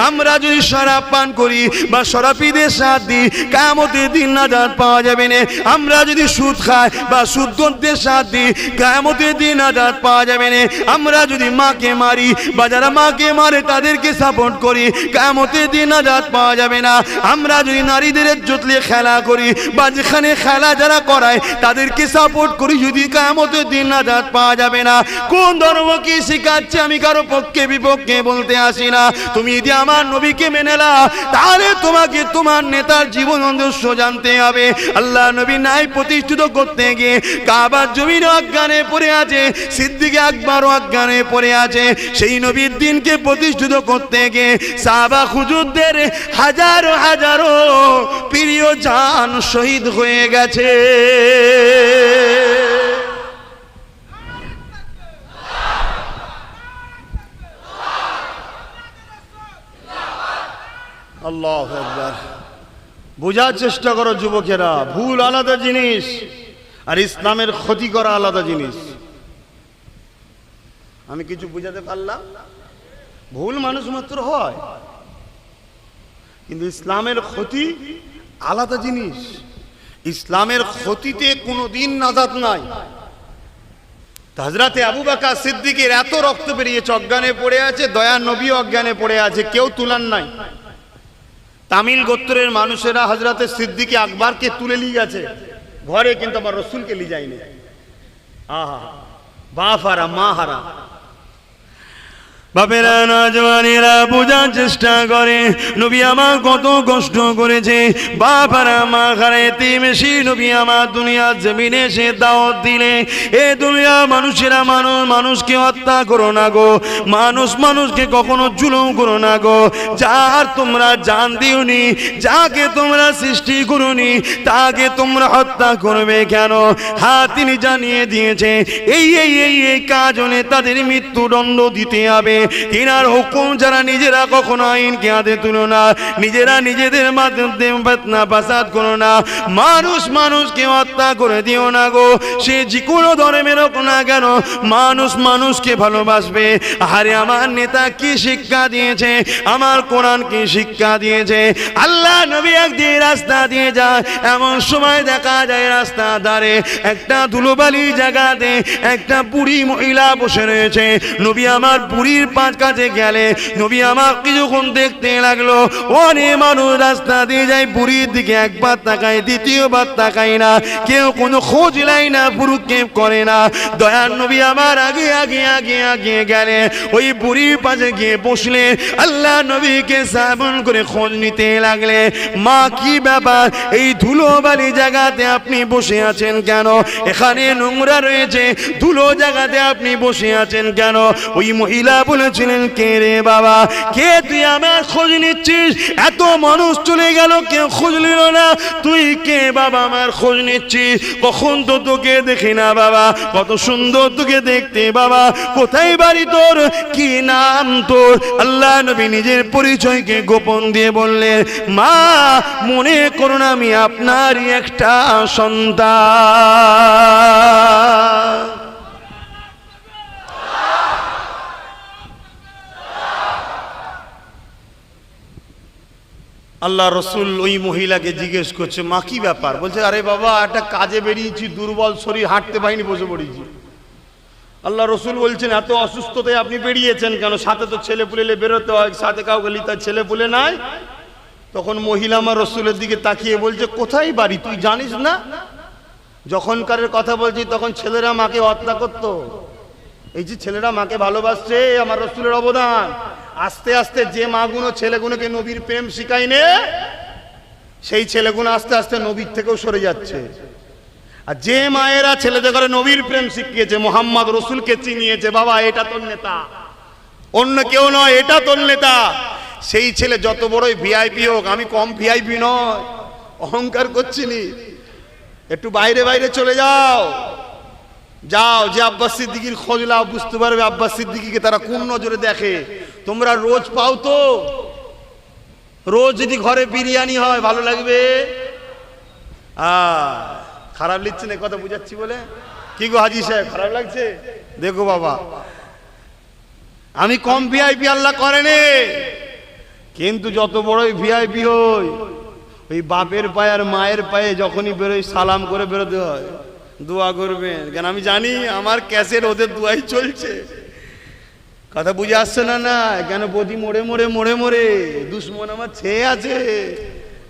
আমরা যদি শরাব পান করি বা শরাবীদের সাথ দিই, কিয়ামতের দিন নাজাত পাওয়া যাবে না। আমরা যদি সুদ খাই বা সুদদের সাথ দিই, কিয়ামতের দিন নাজাত পাওয়া যাবে না। আমরা যদি মাকে মারি বা যারা মাকে মারে তাদেরকে সাপোর্ট করি, কিয়ামতের দিন নাজাত পাওয়া যাবে না। আমরা যদি নারীদের ইজ্জত নিয়ে খেলা করি বা যেখানে খেলা যারা করায় তাদেরকে সাপোর্ট করি, যদি কিয়ামতের দিন নাজাত পাওয়া যাবে না। কোন ধর্ম কি শিখাচ্ছে আমি কারো পক্ষে বিপক্ষে বলতে আসি না। তুমি যদি আমার নবীকে মেনে নাও, তাহলে তোমাকে তোমার নেতার জীবন আদর্শ জানতে হবে। আল্লাহ নবী নাই প্রতিষ্ঠিত করতে গিয়ে কাবার জমিনে অজ্ঞানে পড়ে আছে, সিদ্দিক আকবর অজ্ঞানে পড়ে আছে। সেই নবীর দিনকে প্রতিষ্ঠিত করতে গিয়ে সাহাবা হুজুরদের হাজারো হাজারো প্রিয় জান শহীদ হয়ে গেছে। আল্লাহু আকবার। বোঝার চেষ্টা করো যুবকেরা, ভুল আলাদা জিনিস আর ইসলামের ক্ষতি করা আলাদা জিনিস। আমি কিছু বুঝাতে পারলাম? ভুল মানুষ মাত্র হয়, কিন্তু ইসলামের ক্ষতি আলাদা জিনিস। ইসলামের ক্ষতিতে কোনোদিন নাজাত নাই। হযরতে আবু বকর সিদ্দিকের এত রক্ত বেরিয়েছে, অজ্ঞানে পড়ে আছে, দয়া নবী অজ্ঞানে পড়ে আছে, কেউ তুলার নাই। তামিল গোত্রের মানুষেরা হযরতে সিদ্দিক আকবরকে তুলে নিয়ে গেছে ঘরে, কিন্তু আমার রসুলকে নিয়ে যায়নি। আহা, বাপ হারা মা হারা। বাপেরা, নওজওয়ানেরা বোঝার চেষ্টা করে নবী আমার কত কষ্ট করেছে। বাপ হারা মা হারা এতিম সেই নবী আমার দুনিয়ার জমিনে সে দাওয়াত দিলে, এ দুনিয়া মানুষেরা মানুষকে হত্যা করো না গো, মানুষকে কখনো জুলুম করো না গো। যার তোমরা জান দিওনি, যাকে তোমরা সৃষ্টি করোনি, তাকে তোমরা হত্যা করবে কেন? হ্যাঁ, তিনি জানিয়ে দিয়েছে এই কাজ হলে তাদের মৃত্যুদণ্ড দিতে হবে। তিনার হুকুম যারা নিজেরা কখনো আইনকে হাতে তুলো না, নিজেরা নিজেদের মাধ্যমে ফিতনা ফাসাদ করো না, মানুষ মানুষকে হত্যা করে দিও না গো। সে যে কোনো ধর্মের হোক না কেন, মানুষ মানুষকে ভালোবাসবে। আরে আমার নেতা কি শিক্ষা দিয়েছে, আমার কোরআন কি শিক্ষা দিয়েছে। আল্লাহ নবী একদিন রাস্তা দিয়ে যায়, এমন সময় দেখা যায় রাস্তা ধারে একটা ধুলোবালি জায়গাতে একটা বুড়ি মহিলা বসে রয়েছে। নবী আমার বুড়ির পাঁচ কাছে গেলে নবী আমার কিছুক্ষণ দেখতে লাগলো। অনেক মানুষ রাস্তা দিয়ে যায়, বুড়ির দিকে একবার তাকায়, দ্বিতীয়বার তাকায় না, কেউ কোনো খোঁজ নেয় না, ভ্রুক্ষেপ করে না। দয়ার নবী আমার আগে আগে আগে আগে গেলে ওই বুড়ির পাশে গিয়ে বসলে আল্লাহ নবীকে সাবন করে খোঁজ নিতে লাগলে। মা কি ব্যাপার, এই ধুলোবালি জায়গাতে আপনি বসে আছেন কেন? এখানে নোংরা রয়েছে, ধুলো জায়গাতে আপনি বসে আছেন কেন? ওই মহিলা বলেছিলেন, কে রে বাবা, কে তুই আমার খোঁজ নিচ্ছিস? এত মানুষ চলে গেল, কেউ খোঁজ নিল না, তুই কে বাবা আমার খোঁজ নিচ্ছিস? কখন তো তোকে দেখি না বাবা, কত সুন্দর তোকে দেখতে বাবা, কোথায় বাড়ি তোর, কি নাম তোর? আল্লাহ নবী নিজের পরিচয়কে গোপন দিয়ে বললেন, মা মনে করুন আমি আপনারই একটা সন্তান। আল্লাহ রসুল ওই মহিলাকে জিজ্ঞেস করছে, মা কি ব্যাপার? বলছে, আরে বাবা একটা কাজে বেরিয়েছি, দুর্বল শরীর, হাঁটতে পারিনি, বসে পড়েছি। আল্লাহ রসুল বলছেন, এত অসুস্থতায় আপনি বেরিয়েছেন কেন? সাথে তো ছেলে পুলে বেরোতে হয়, সাথে কাউকে লিতার ছেলে পুলে নাই। তখন মহিলা আমার রসুলের দিকে তাকিয়ে বলছে, কোথায় বাড়ি তুই জানিস না? যখনকারের কথা বলছি তখন ছেলেরা মাকে হত্যা করতো। এই যে ছেলেরা মাকে ভালোবাসছে, আমার রসুলের অবদান। আস্তে আস্তে যে মাগুলো ছেলেগুলোকে নবীর প্রেম শিখায়নি, সেই ছেলেগুলো আস্তে আস্তে নবীর থেকেও সরে যাচ্ছে। আর যে মায়েরা ছেলেদের ঘরে নবীর প্রেম শিখিয়েছে, মোহাম্মদ রসুলকে চিনিয়েছে, বাবা এটা তোর নেতা, অন্য কেউ নয়, এটা তোর নেতা, সেই ছেলে যত বড়ই ভিআইপি হোক, আমি কম ভিআইপি নয়, অহংকার করছিনি, একটু বাইরে বাইরে চলে যাও, যাও যে আব্বাস সিদ্দিকীর খোঁজ লাও, বুঝতে পারবে আব্বাস সিদ্দিকীকে তারা কোন নজরে দেখে। তোমরা রোজ পাও তো? রোজ যদি ঘরে বিরিয়ানি হয় ভালো লাগবে? খারাপ লিখছে না কথা বুঝাচ্ছি বলে? কি গো হাজি সাহেব, খারাপ লাগছে? দেখো বাবা, আমি কম ভিআইপি আল্লাহ করেনি, কিন্তু যত বড়ই ভিআইপি হই, ওই বাপের পায়ে আর মায়ের পায়ে যখনই বেরোই সালাম করে বেরোতে হয়। দোয়া করবেন, কেন আমি জানি আমার ক্যাসেট ওদের দোয়াই চলছে। কথা বুঝে আসছে না? না কেন বদি মোড়ে মোড়ে মোড়ে মোড়ে দুশ্মন আমার ছেয়ে আছে,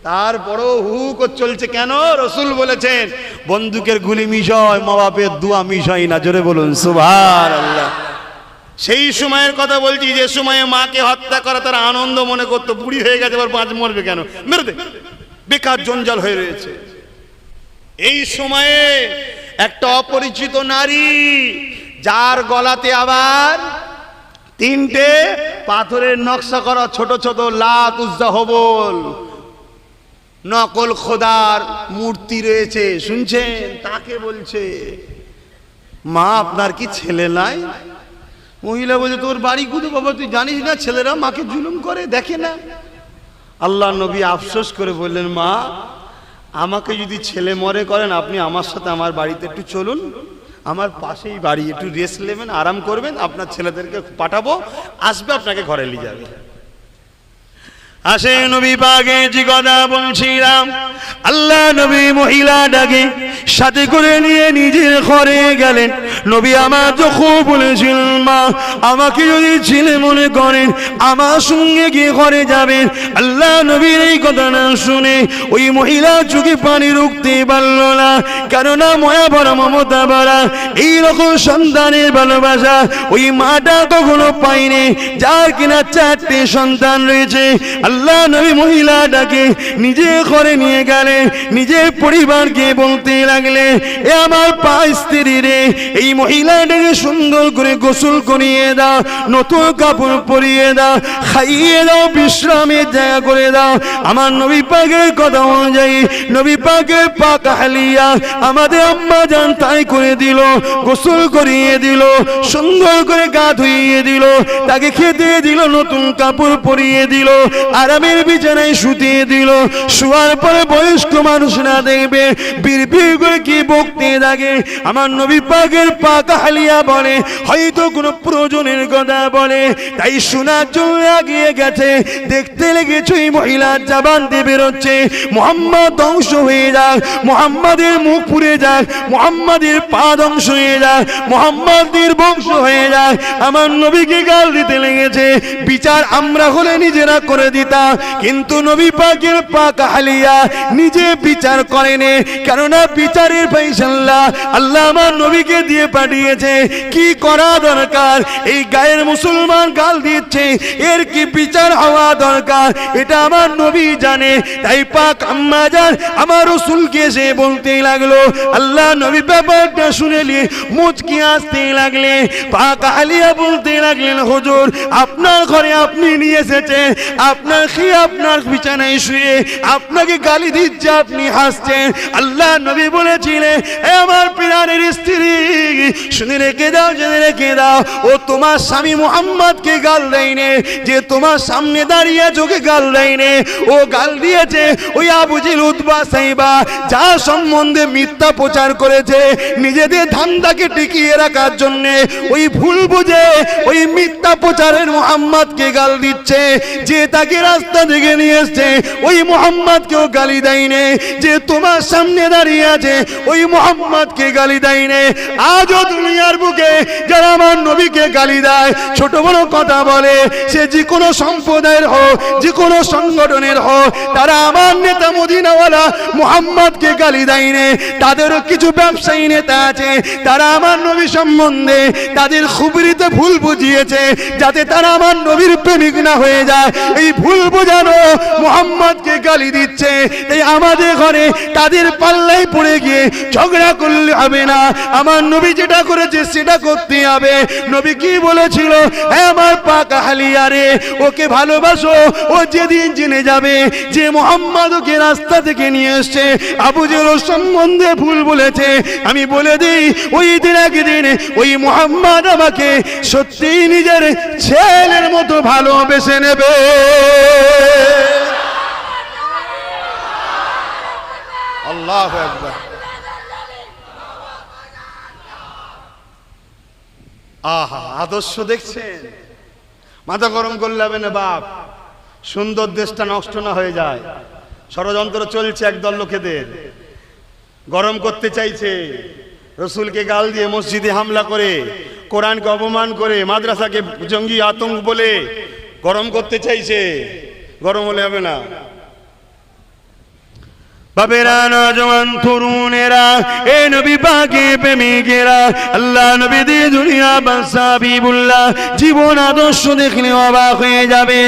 তারপরও হু করে চলছে। কেন? রসুল বলেছেন, বন্দুকের গুলি মিশয়, মা বাপের দোয়া মিশয় না। জোরে বলুন সুবহানাল্লাহ। সেই সময়ের কথা বলছি যে সময়ে মাকে হত্যা করা তারা আনন্দ মনে করতো। বুড়ি হয়ে গেছে, আবার বাঁচ মরবে কেন, মেরে দে, বেকার জঞ্জাল হয়ে রয়েছে। এই সময়ে একটা অপরিচিত নারী, যার গলাতে আবার তিনটে পাথরের নকশা করা ছোট ছোট লাত, উজ্জা, হবল, নকল খোদার মূর্তি রয়েছে, শুনছেন? তাকে বলছে, মা আপনার কি ছেলে নাই? মহিলা বলছে, তোর বাড়ি কোথায় বাবা, তুই জানিস না ছেলেরা মাকে জুলুম করে, দেখে না? আল্লাহ নবী আফসোস করে বললেন, মা আমাকে যদি ছেলে মরে করেন, আপনি আমার সাথে আমার বাড়িতে একটু চলুন, আমার পাশেই বাড়ি, একটু রেস্ট নেবেন, আরাম করবেন, আপনার ছেলেদেরকে পাঠাবো, আসবে আপনাকে ঘরে নিয়ে যাবে। আসে নবী পাকে যে কথা বলছিলাম, আল্লাহ নবী মহিলা ডাকে সাথে করে নিয়ে নিজের ঘরে গেলেন। নবী আমার যখন বলেছিলেন, মা আমাকে যদি ছেলে মনে করেন আমার সঙ্গে গিয়ে ঘরে যাবেন। আল্লাহ নবীর এই কথা না শুনে ওই মহিলা চোখে পানি রুখতে পারল না, কেননা ময়া ভরা, মমতা ভরা এইরকম সন্তানের ভালোবাসা ওই মাটা কখনো পায়নি, যার কিনা 4টে সন্তান রয়েছে। আল্লাহ নবী মহিলাটাকে নিজে ঘরে নিয়ে গেলেন, নিজের পরিবারকে বলতে লাগলেন, এ আমার পাঁচ স্ত্রী রে, এই মহিলাটাকে সুন্দর করে গোসল করিয়ে দাও, নতুন কাপড় পরিয়ে দাও, খাইয়ে দাও, বিশ্রামের জায়গা করে দাও। আমার নবী পাকের কথা অনুযায়ী নবী পাকের পাক আহলিয়া আমাদের আম্মা জান তাই করে দিল, গোসল করিয়ে দিল, সুন্দর করে গা ধুইয়ে দিল, তাকে খেতে দিল, নতুন কাপড় পরিয়ে দিল, আরামের বিছানায় শুতিয়ে দিল। শোয়ার পরে বয়স্ক মানুষরা দেখবে বিড়বিড় করে কি বকতে থাকে। আমার নবী পাকের পাক আহলিয়া বলে, হয়তো কোনো প্রয়োজনের কথা বলে, তাই শোনার জন্য এগিয়ে গেছে। দেখতে লেগেছে এই মহিলার জবান দিয়ে বেরোচ্ছে, মুহাম্মদ ধ্বংস হয়ে যাক, মুহাম্মাদের মুখ পুড়ে যাক, মুহাম্মাদের পা ধ্বংস হয়ে যাক, মুহাম্মাদের বংশ হয়ে যাক। আমার নবীকে গাল দিতে লেগেছে। বিচার আমরা হলে নিজেরা করে দিতাম, কিন্তু নবী পাকের পাক আহলিয়া নিজে বিচার করেনি, কেননা বিচারের ফয়সালা আল্লাহ আমার নবীকে দিয়ে পাঠিয়েছে। কি করা দরকার? এই গায়ের মুসলমান গাল দিচ্ছে, এর কি বিচার হওয়া দরকার এটা আমার নবী জানে। তাই পাক আম্মা জান আমার রাসূলকে এসে বলতে লাগলো, আল্লাহ নবী ব্যাপারটা শুনেলি মুচকি আসতে লাগলে। পাক আহলিয়া বলতে লাগলেন, হুজুর আপনার ঘরে আপনি নিয়ে এসেছেন, আপনার খেয়ে আপনার বিছানায় শুয়ে আপনাকে গালি দিচ্ছে, আপনি হাসছেন। আল্লাহ নবী বলেছিলেন, এ আমার প্রাণের স্ত্রী শুনে রেখে দাও, জেনে রেখে দাও, ও তোমার স্বামী মুহাম্মদকে গাল দেয়নি, যে তোমার সামনে দাঁড়িয়ে চোখে গাল দেয়নি, ও গাল দিয়েছে ওই আবু জিল উতবা সাইবা, যার সম্বন্ধে মিথ্যা প্রচার করেছে নিজেদের ধান্দাকে টিকিয়ে রাখার জন্য। ওই ভুল বুঝে ওই মিথ্যা প্রচারের মুহাম্মদকে গাল দিচ্ছে। যে তাকে রাস্তা থেকে নিয়ে এসছে ওই মুহাম্মদকেও গালি দেয়নি, যে তোমার সামনে দাঁড়িয়ে আছে ওই মুহাম্মদকে গালি দেয়নি। আজও দুনিয়ার বুকে যারা আমার নবীকে গালি দেয়, ছোট বড় কথা বলে, সে যে কোনো সম্প্রদায়ের হোক, যে কোনো সংগঠনের হোক, তারা আমার নেতা মদিনাওয়ালা মুহাম্মদকে গালি দেয়নি। তাদেরও কিছু ব্যবসায়ী নেতা আছে, তারা আমার নবী সম্বন্ধে তাদের খুবরিতে ভুল বুঝিয়েছে, যাতে তারা আমার নবীর প্রেমিক না হয়ে যায়। এই ভুল বোঝানো মুহাম্মদকে গালি দিচ্ছে। তাই আমাদের ঘরে তাদের পাল্লাই পড়ে গিয়ে ঝগড়া করলে হবে না। আমার নবী যেটা করেছে সেটা করতে হবে। নবী কি বলেছিল? হ্যাঁ আমার পাক আহলিয়া রে, ওকে ভালোবাসো, ও যেদিন জেনে যাবে যে মুহাম্মদ ওকে রাস্তা থেকে নিয়ে এসছে, আবু জেল সম্বন্ধে ভুল বলেছে, আমি বলে দিই ওই দিন একদিন ওই মুহাম্মদ আমাকে সত্যি নিজের ছেলের মতো ভালোবেসে নেবে। আল্লাহু আকবার। আহা, আদর্শ দেখছেন? মাথা গরম করলে হবে না বাপ, সুন্দর দেশটা নষ্ট না হয়ে যায়। ষড়যন্ত্র চলছে একদল লোকেদের, গরম করতে চাইছে, রসুলকে গাল দিয়ে মসজিদে হামলা করে, কোরআনকে অপমান করে, মাদ্রাসাকে জঙ্গি আতঙ্ক বলে গরম করতে চাইছে। গরম হলে হবে না। বাবেরা, নওজওয়ান তরুণেরা, এ নবী পাকের প্রেমিকেরা, আল্লাহ নবী দিয়ে দুনিয়া বাদশা হাবিবুল্লাহ জীবন আদর্শ দেখলে অবাক হয়ে যাবে।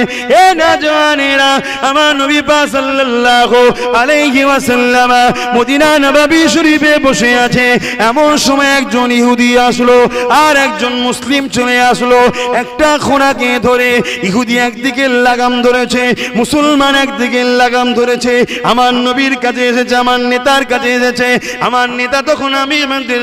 এ নওজওয়ানেরা, আমার নবী পাক সাল্লাল্লাহু আলাইহি ওয়াসাল্লাম মদিনা নববী শরীফে বসে আছে। এমন সময় একজন ইহুদি আসলো আর একজন মুসলিম চলে আসলো। একটা খোঁড়াকে ধরে ইহুদি একদিকে লাগাম ধরেছে, মুসলমান একদিকে লাগাম ধরেছে। আমার নবীর কাছে এসেছে, আমার নেতার কাছে এসেছে। আমার নেতা তখন আমি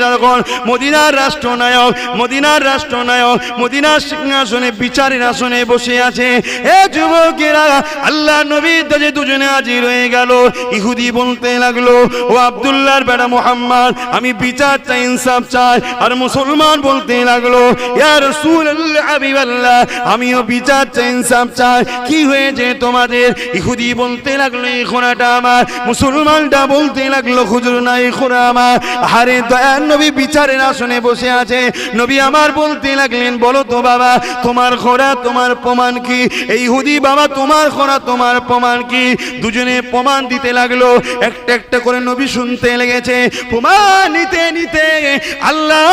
যখন মদিনার রাষ্ট্রনায়ক, মদিনার রাষ্ট্রনায়ক মদিনার সিংহাসনে বিচারের আসনে বসে আছে। এ যুবকেরা, আল্লাহ নবীর কাছে দুজনে হাজির হয়ে গেল। ইহুদি বলতে লাগলো, ও আব্দুল্লাহর বেটা মুহাম্মদ, আমি বিচার চাই, ইনসাফ চাই। আর মুসলমান বলতে লাগলো, ইয়া রাসূলুল্লাহ হাবিবাল্লাহ, আমিও বিচার চাই, ইনসাফ চাই। কি হয়েছে তোমাদের? ইহুদি বলতে লাগলো, এই খোঁড়াটা আমার, মুসলমান মুসলমানটা বলতে লাগলো, হুজুর নাই খোরা আমার, আরে দয়ার নবী বিচারের আসনে বসে আছে। নবী আমার বলতে লাগলেন, বলো তো বাবা তোমার খোরা তোমার প্রমাণ কি? এই ইহুদি বাবা তোমার খোরা তোমার প্রমাণ কি? দুজনে প্রমাণ দিতে লাগলো, একটা একটা করে নবী শুনতে লেগেছে। প্রমাণ নিতে নিতে আল্লাহ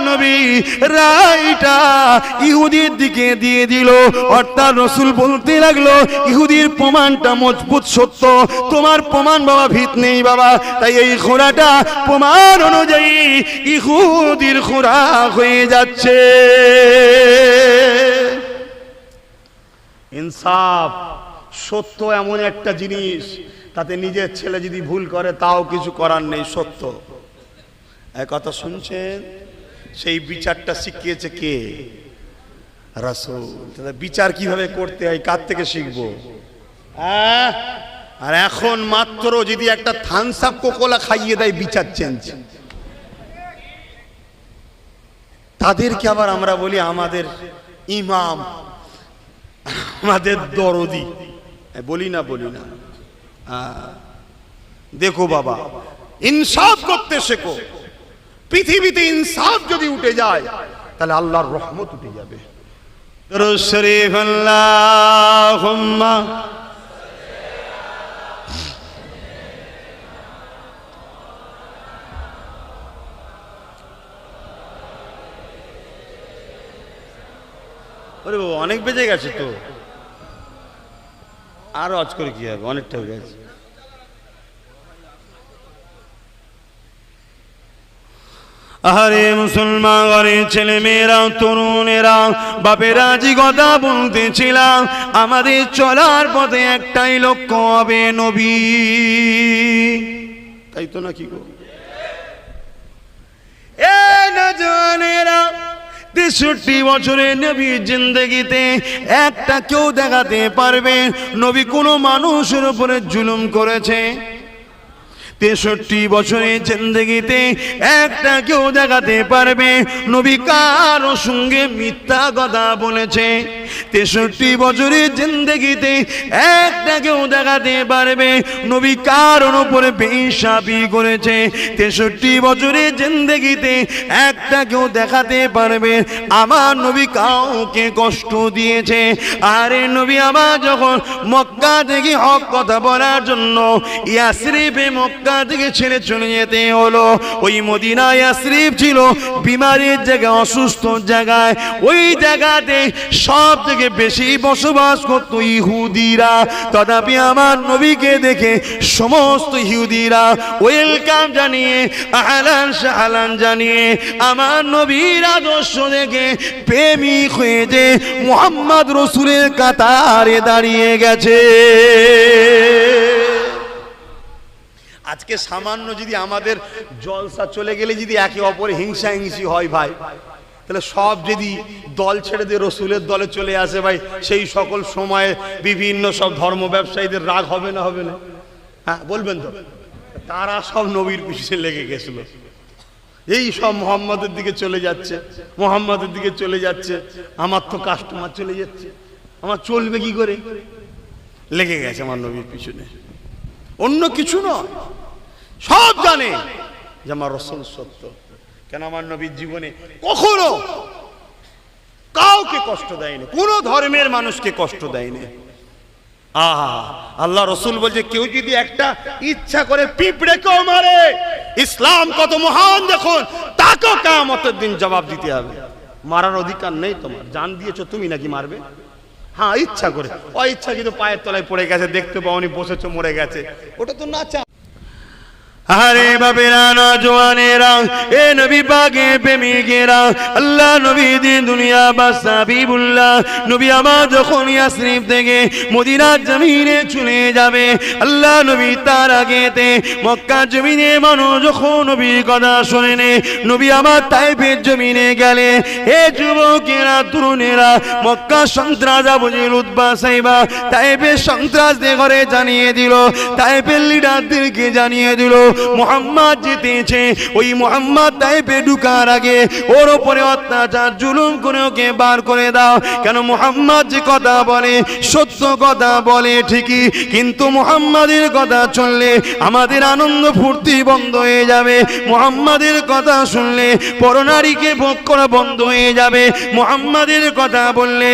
নবী রায়টা ইহুদির দিকে দিয়ে দিল। অর্থাৎ রাসূল বলতে লাগলো, ইহুদির প্রমাণটা মজবুত সত্য, তোমার প্রমাণ বাবা ভিত নেই বাবা, তাই এই খোরাটা প্রমাণ অনুযায়ী ইহুদির খোরা হয়ে যাচ্ছে। ইনসাফ, সত্য এমন একটা জিনিস, তাতে নিজের ছেলে যদি ভুল করে তাও কিছু করার নেই, সত্য। এক কথা শুনছেন, সেই বিচারটা শিখিয়েছে কে? রাসূল। তাহলে বিচার কিভাবে করতে হয় কার থেকে শিখবো? আর এখন মাত্র যদি একটা থামস আপ কোকোলা খাইয়ে দেয় বিচার চেঞ্জ। তাদেরকে আবার আমরা বলি আমাদের ইমাম, আমাদের দরদি, বলি না বলি না। দেখো বাবা, ইনসাফ করতে শেখো। পৃথিবীতে ইনসাফ যদি উঠে যায় তাহলে আল্লাহর রহমত উঠে যাবে। দরুদ শরীফ আল্লাহুম্মা ওরে বাবা, অনেক বেজে গেছে তো, আরো আজ করে কি হবে, অনেকটা হয়ে গেছে। আরে মুসলমান ঘরের ছেলে মেয়েরা, তরুণেরা, বাপেরা জি কথা বলতেছিলাম, আমাদের চলার পথে একটাই লক্ষ্য হবে নবী, তাই তো নাকি গো? এ নজওয়ানেরা, 63 বছরের নবীর জিন্দেগিতে একটা কেউ দেখাতে পারবে নবী কোনো মানুষের উপরে জুলুম করেছে? 63 বছরের জিন্দেগিতে একটা কেউ দেখাতে পারবে নবী কারো সঙ্গে মিথ্যা কথা বলেছে? 63 বছরের জিন্দেগিতে একটা কেউ দেখাতে পারবে নবী কারোর উপরে বেইনসাফি করেছে? 63 বছরের জিন্দেগিতে একটা কেউ দেখাতে পারবে আমার নবী কাউকে কষ্ট দিয়েছে? আরে নবী আমার যখন মক্কা থেকে হক কথা বলার জন্য ইয়াসরিবে মক্কা থেকে ছেড়ে চলে যেতে হলো, ওই মদিনা ইয়াসরিব ছিল বিমারির জায়গা, অসুস্থ জায়গায়, ওই জায়গাতে সব থেকে বেশি বসবাস করত ইহুদিরা। তথাপি আমার নবীকে দেখে সমস্ত ইহুদিরা ওয়েলকাম জানিয়ে, আহলান সাহলান জানিয়ে আমার নবীর আদর্শ দেখে প্রেমিক হয়ে যে মুহাম্মদ রাসূলের কাতারে দাঁড়িয়ে গেছে। আজকে সামান্য যদি আমাদের জলসা চলে গেলে যদি একে অপরে হিংসা হিংসি হয় ভাই, তাহলে সব যদি দল ছেড়ে দিয়ে রসুলের দলে চলে আসে ভাই, সেই সকল সময়ে বিভিন্ন সব ধর্ম ব্যবসায়ীদের রাগ হবে না? হবে না? হ্যাঁ বলবেন তো? তারা সব নবীর পিছনে লেগে গেছিল, এই সব মোহাম্মদের দিকে চলে যাচ্ছে, মোহাম্মদের দিকে চলে যাচ্ছে, আমার তো কাস্টমার চলে যাচ্ছে, আমার চলবে কি করে? লেগে গেছে আমার নবীর পিছনে, অন্য কিছু নয়। সব জানে যে আমার রাসূল সত্য। কেন আমার নবীর জীবনে কখনো কাউকে কষ্ট দেয়নি, কোন ধর্মের মানুষকে কষ্ট দেয়নি। আল্লাহ রাসূল বলছে, কেউ যদি একটা ইচ্ছা করে পিঁপড়েকেও মারে, ইসলাম কত মহান দেখুন, তাকেও কিয়ামতের দিন জবাব দিতে হবে। মারার অধিকার নেই তোমার, জান দিয়েছো তুমি, নাকি মারবে? হ্যাঁ ইচ্ছা করে, অইচ্ছা কিন্তু পায়ের তলায় পড়ে গেছে, দেখতে পাওনি, বসেছো, মরে গেছে, ওটা তো না চা। আরে বাবেরা, নওজওয়ানেরা, এ নবী পাকের প্রেমিকেরা, আল্লাহ নবী দিন দুনিয়া বাদশা হাবিবুল্লাহ নবী আমার যখন ইয়াসরিব থেকে মদিনার জমিনে চলে যাবে, আল্লাহ নবী তার আগেতে মক্কা জমিনে মানুষ যখন নবীর কথা শোনেনে, নবী আমার তাইফের জমিনে গেলে, হে যুবকেরা, তরুণেরা, মক্কা সন্ত্রাস আবু জেহেল, উতবা, সাইবা তাইফের সন্ত্রাসদের ঘরে জানিয়ে দিল, তাইফের লিডারদেরকে জানিয়ে দিল, মুহাম্মদ জিতেছে। ওই মুহাম্মদ তাইফে ঢুকার আগে ওর উপরে অত্যাচার জুলুম করে ওকে বার করে দাও। কেন মুহাম্মদ যে কথা বলে সত্য কথা বলে ঠিকই, কিন্তু মুহাম্মাদের কথা শুনলে আমাদের আনন্দ ফুর্তি বন্ধ হয়ে যাবে। মুহাম্মাদের কথা শুনলে পরনারীকে ভোগ করা বন্ধ হয়ে যাবে। মুহাম্মাদের কথা বললে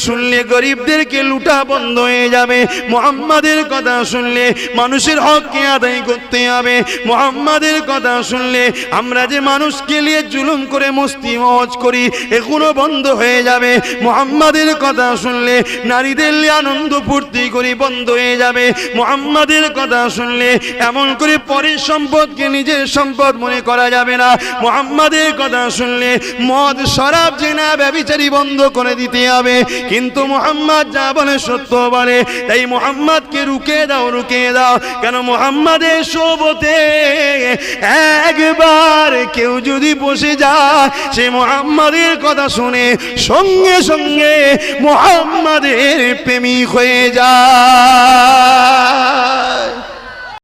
শুনলে গরিবদেরকে লুটা বন্ধ হয়ে যাবে। মুহাম্মাদের কথা শুনলে মানুষের হককে আদায় করতে হবে। মুহাম্মাদের কথা শুনলে আমরা যে মানুষকে নিয়ে জুলুম করে মস্তি মওজ করি এগুলো বন্ধ হয়ে যাবে। মুহাম্মাদের কথা শুনলে নারীদের নিয়ে আনন্দ ফুর্তি করি বন্ধ হয়ে যাবে। মুহাম্মাদের কথা শুনলে এমন করে পরের সম্পদকে নিজের সম্পদ মনে করা যাবে না। মুহাম্মাদের কথা শুনলে মদ শরাব জেনা ব্যভিচারী বন্ধ করে দিতে হবে। কিন্তু মুহাম্মদ যা বলে সত্য বলে, তাই মুহাম্মদকে রুকে দাও, রুকে দাও। কেন মুহাম্মাদের সোবতে একবার কেউ যদি বসে যায় সে মুহাম্মাদের কথা শুনে সঙ্গে সঙ্গে মুহাম্মাদের প্রেমিক হয়ে যায়।